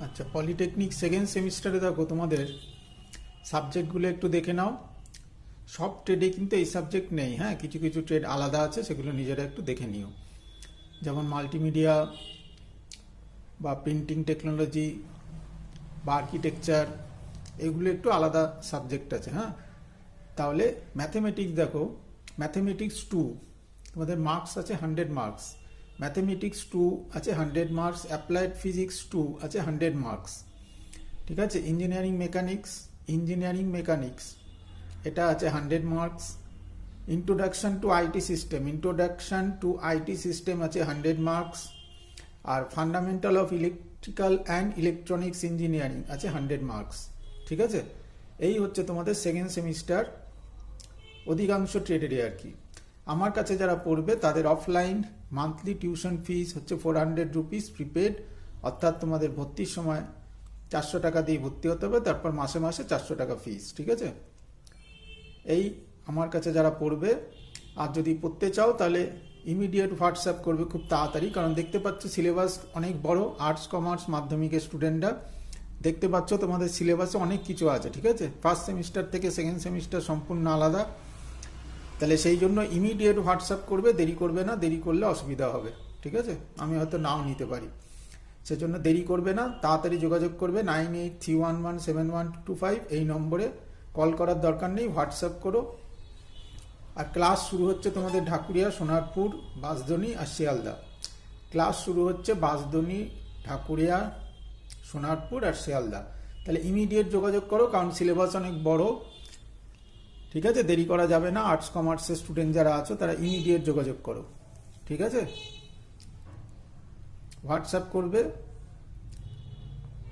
আচ্ছা, polytechnic second সেমিস্টারে দেখো তোমাদের সাবজেক্টগুলো একটু দেখে নাও। সব ট্রেডে কিন্তু এই সাবজেক্ট নেই, হ্যাঁ, কিছু কিছু ট্রেড আলাদা আছে, সেগুলো নিজেরা একটু দেখে নিও। যেমন মাল্টিমিডিয়া বা প্রিন্টিং টেকনোলজি বা আর্কিটেকচার, এগুলো একটু আলাদা সাবজেক্ট আছে, হ্যাঁ। তাহলে ম্যাথমেটিক্স দেখো, ম্যাথমেটিক্স 2 তোমাদের মার্কস আছে 100 মার্কস, ম্যাথমেটিক্স 2 আছে 100 মার্কস, অ্যাপ্লাইড ফিজিক্স 2 আছে 100 মার্কস, ঠিক আছে। ইঞ্জিনিয়ারিং মেকানিক্স এটা আছে 100 marks. Introduction to IT system আছে 100 মার্কস। আর fundamental of electrical and electronics engineering আছে 100 মার্কস, ঠিক আছে। এই হচ্ছে তোমাদের সেকেন্ড সেমিস্টার অধিকাংশ ট্রেডেরই আর কি। আমার কাছে যারা পড়বে তাদের অফলাইন মান্থলি টিউশন ফিস হচ্ছে 400 রুপিস প্রিপেড, অর্থাৎ তোমাদের ভর্তির সময় 400 টাকা দিয়ে ভর্তি হতে হবে, তারপর মাসে মাসে 400 টাকা ফিস, ঠিক আছে। এই আমার কাছে যারা পড়বে, আর যদি পড়তে চাও তাহলে ইমিডিয়েট হোয়াটসঅ্যাপ করবে খুব তাড়াতাড়ি, কারণ দেখতে পাচ্ছ সিলেবাস অনেক বড়। আর্টস কমার্স মাধ্যমিকের স্টুডেন্টরা দেখতে পাচ্ছ তোমাদের সিলেবাসে অনেক কিছু আছে, ঠিক আছে। ফার্স্ট সেমিস্টার থেকে সেকেন্ড সেমিস্টার সম্পূর্ণ আলাদা। তাহলে সেই জন্য ইমিডিয়েট হোয়াটসঅ্যাপ করবে, দেরি করবে না, দেরি করলে অসুবিধা হবে, ঠিক আছে। আমি হয়তো নাও নিতে পারি, সেজন্য দেরি করবে না, তাড়াতাড়ি যোগাযোগ করবে। 9831171225 এই নম্বরে কল করার দরকার নেই, হোয়াটসঅ্যাপ করো। আর ক্লাস শুরু হচ্ছে তোমাদের ঢাকুরিয়া, সোনারপুর, বাঁশদ্রোণী আর শিয়ালদা। ক্লাস শুরু হচ্ছে বাঁশদ্রোণী, ঢাকুরিয়া, সোনারপুর আর শিয়ালদা। তাহলে ইমিডিয়েট যোগাযোগ করো, কারণ সিলেবাস অনেক বড়, ঠিক আছে। দেরি করা যাবে না। আর্টস কমার্সের স্টুডেন্ট যারা আছো তারা ইমিডিয়েট যোগাযোগ করো, ঠিক আছে। হোয়াটসঅ্যাপ করবে।